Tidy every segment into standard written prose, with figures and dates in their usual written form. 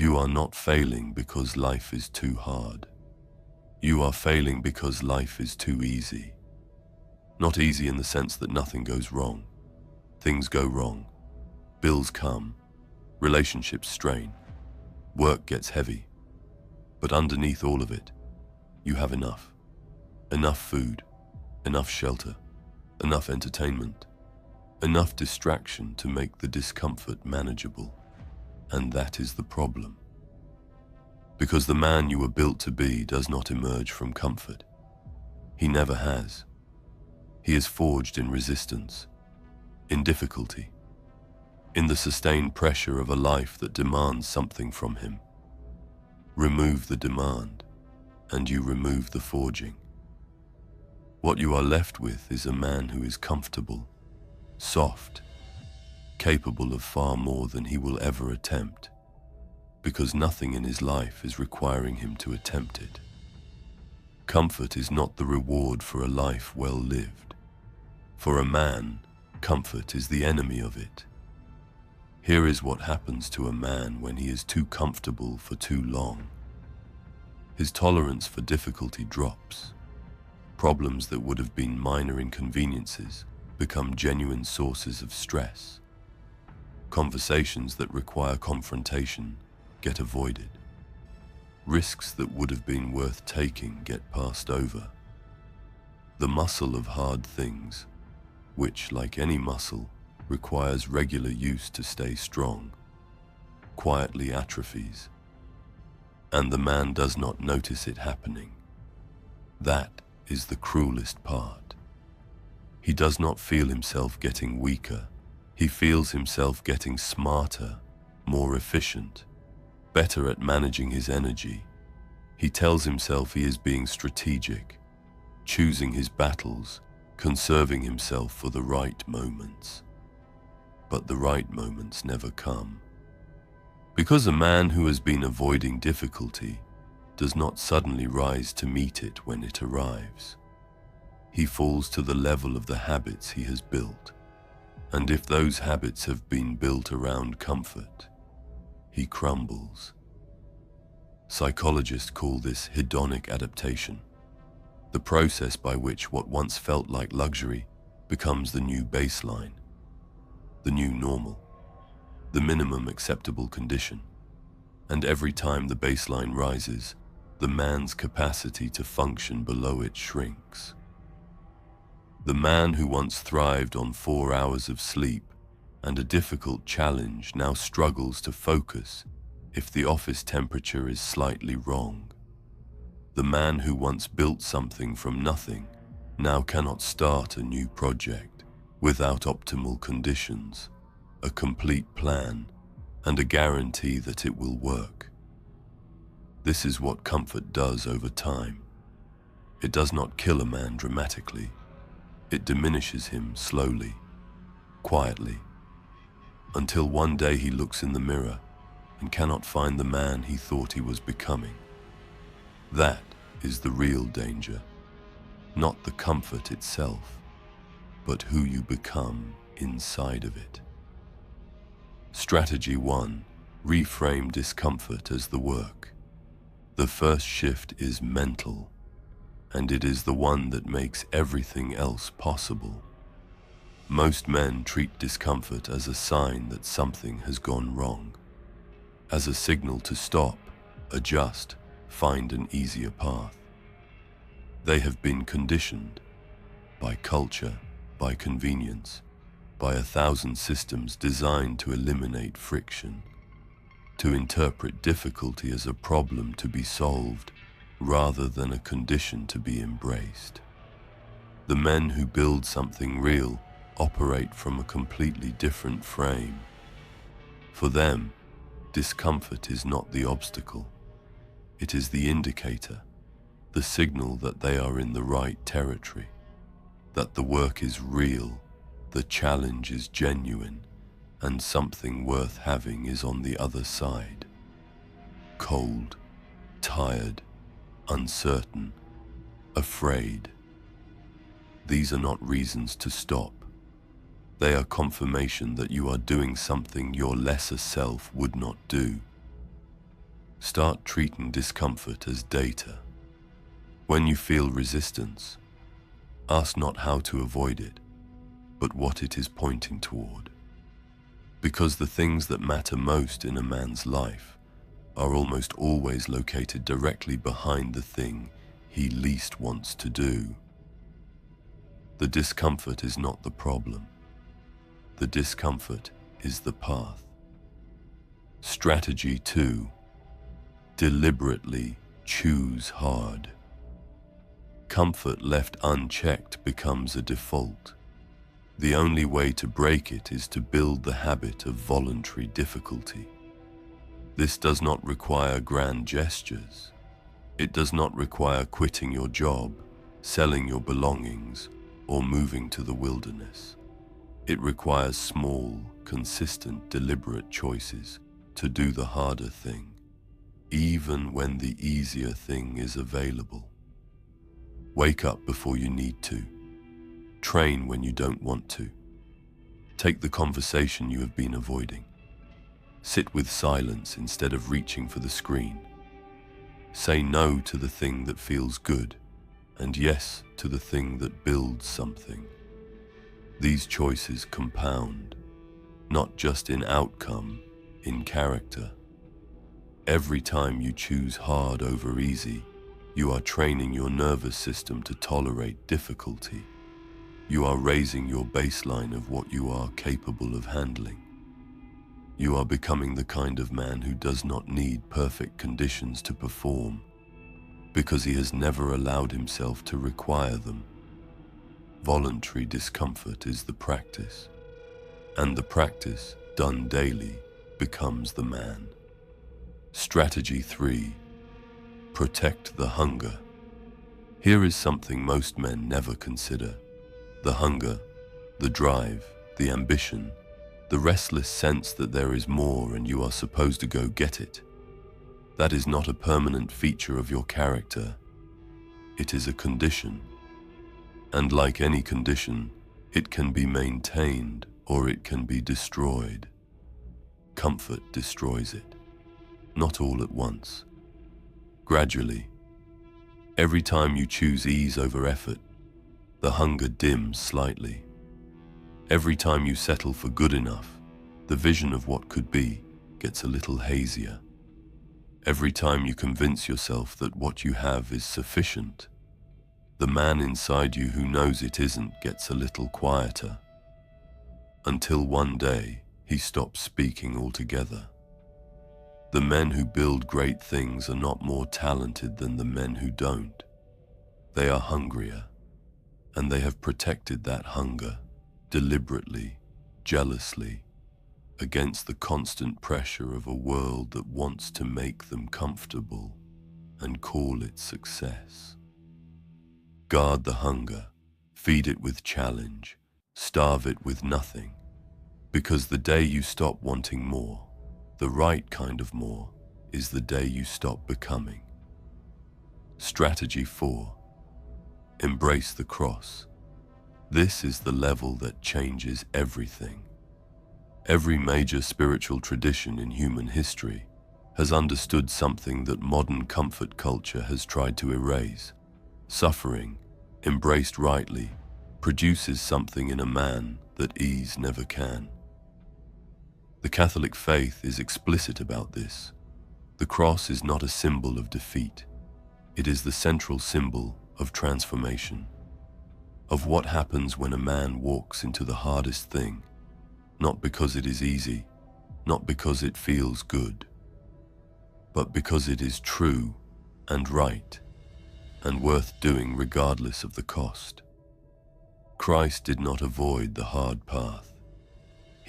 You are not failing because life is too hard. You are failing because life is too easy. Not easy in the sense that nothing goes wrong. Things go wrong. Bills come. Relationships strain. Work gets heavy. But underneath all of it, you have enough. Enough food, enough shelter, enough entertainment, enough distraction to make the discomfort manageable. And that is the problem. Because the man you were built to be does not emerge from comfort. He never has. He is forged in resistance, in difficulty, in the sustained pressure of a life that demands something from him. Remove the demand, and you remove the forging. What you are left with is a man who is comfortable, soft, capable of far more than he will ever attempt, because nothing in his life is requiring him to attempt it. Comfort is not the reward for a life well lived. For a man, comfort is the enemy of it. Here is what happens to a man when he is too comfortable for too long. His tolerance for difficulty drops. Problems that would have been minor inconveniences become genuine sources of stress. Conversations that require confrontation get avoided. Risks that would have been worth taking get passed over. The muscle of hard things, which, like any muscle, requires regular use to stay strong, quietly atrophies, and the man does not notice it happening. That is the cruelest part. He does not feel himself getting weaker. He feels himself getting smarter, more efficient, better at managing his energy. He tells himself he is being strategic, choosing his battles, conserving himself for the right moments. But the right moments never come. Because a man who has been avoiding difficulty does not suddenly rise to meet it when it arrives. He falls to the level of the habits he has built. And if those habits have been built around comfort, he crumbles. Psychologists call this hedonic adaptation, the process by which what once felt like luxury becomes the new baseline, the new normal, the minimum acceptable condition. And every time the baseline rises, the man's capacity to function below it shrinks. The man who once thrived on 4 hours of sleep and a difficult challenge now struggles to focus if the office temperature is slightly wrong. The man who once built something from nothing now cannot start a new project without optimal conditions, a complete plan, and a guarantee that it will work. This is what comfort does over time. It does not kill a man dramatically. It diminishes him slowly, quietly, until one day he looks in the mirror and cannot find the man he thought he was becoming. That is the real danger, not the comfort itself, but who you become inside of it. Strategy 1. Reframe discomfort as the work. The first shift is mental, and it is the one that makes everything else possible. Most men treat discomfort as a sign that something has gone wrong, as a signal to stop, adjust, find an easier path. They have been conditioned by culture, by convenience, by 1,000 systems designed to eliminate friction, to interpret difficulty as a problem to be solved rather than a condition to be embraced. The men who build something real operate from a completely different frame. For them, discomfort is not the obstacle. It is the indicator, the signal that they are in the right territory, that the work is real, the challenge is genuine, and something worth having is on the other side. Cold, tired, uncertain, afraid. These are not reasons to stop. They are confirmation that you are doing something your lesser self would not do. Start treating discomfort as data. When you feel resistance, ask not how to avoid it, but what it is pointing toward. Because the things that matter most in a man's life are almost always located directly behind the thing he least wants to do. The discomfort is not the problem. The discomfort is the path. Strategy 2. Deliberately choose hard. Comfort left unchecked becomes a default. The only way to break it is to build the habit of voluntary difficulty. This does not require grand gestures. It does not require quitting your job, selling your belongings, or moving to the wilderness. It requires small, consistent, deliberate choices to do the harder thing, even when the easier thing is available. Wake up before you need to. Train when you don't want to. Take the conversation you have been avoiding. Sit with silence instead of reaching for the screen. Say no to the thing that feels good, and yes to the thing that builds something. These choices compound, not just in outcome, in character. Every time you choose hard over easy, you are training your nervous system to tolerate difficulty. You are raising your baseline of what you are capable of handling. You are becoming the kind of man who does not need perfect conditions to perform, because he has never allowed himself to require them. Voluntary discomfort is the practice, and the practice, done daily, becomes the man. Strategy 3. Protect the hunger. Here is something most men never consider. The hunger, the drive, the ambition, the restless sense that there is more and you are supposed to go get it. That is not a permanent feature of your character. It is a condition. And like any condition, it can be maintained or it can be destroyed. Comfort destroys it. Not all at once. Gradually. Every time you choose ease over effort, the hunger dims slightly. Every time you settle for good enough, the vision of what could be gets a little hazier. Every time you convince yourself that what you have is sufficient, the man inside you who knows it isn't gets a little quieter. Until one day, he stops speaking altogether. The men who build great things are not more talented than the men who don't. They are hungrier, and they have protected that hunger, deliberately, jealously, against the constant pressure of a world that wants to make them comfortable and call it success. Guard the hunger, feed it with challenge, starve it with nothing, because the day you stop wanting more, the right kind of more, is the day you stop becoming. Strategy 4. Embrace the cross. This is the level that changes everything. Every major spiritual tradition in human history has understood something that modern comfort culture has tried to erase. Suffering, embraced rightly, produces something in a man that ease never can. The Catholic faith is explicit about this. The cross is not a symbol of defeat. It is the central symbol of transformation, of what happens when a man walks into the hardest thing, not because it is easy, not because it feels good, but because it is true and right and worth doing regardless of the cost. Christ did not avoid the hard path.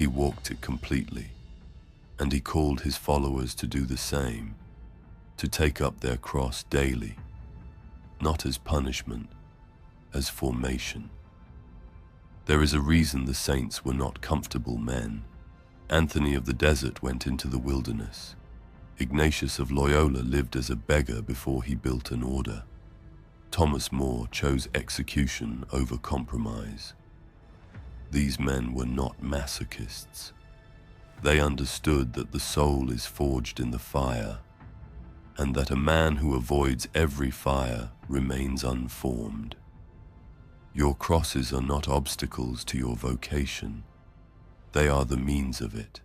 He walked it completely, and he called his followers to do the same, to take up their cross daily, not as punishment, as formation. There is a reason the saints were not comfortable men. Anthony of the Desert went into the wilderness. Ignatius of Loyola lived as a beggar before he built an order. Thomas More chose execution over compromise. These men were not masochists. They understood that the soul is forged in the fire, and that a man who avoids every fire remains unformed. Your crosses are not obstacles to your vocation. They are the means of it.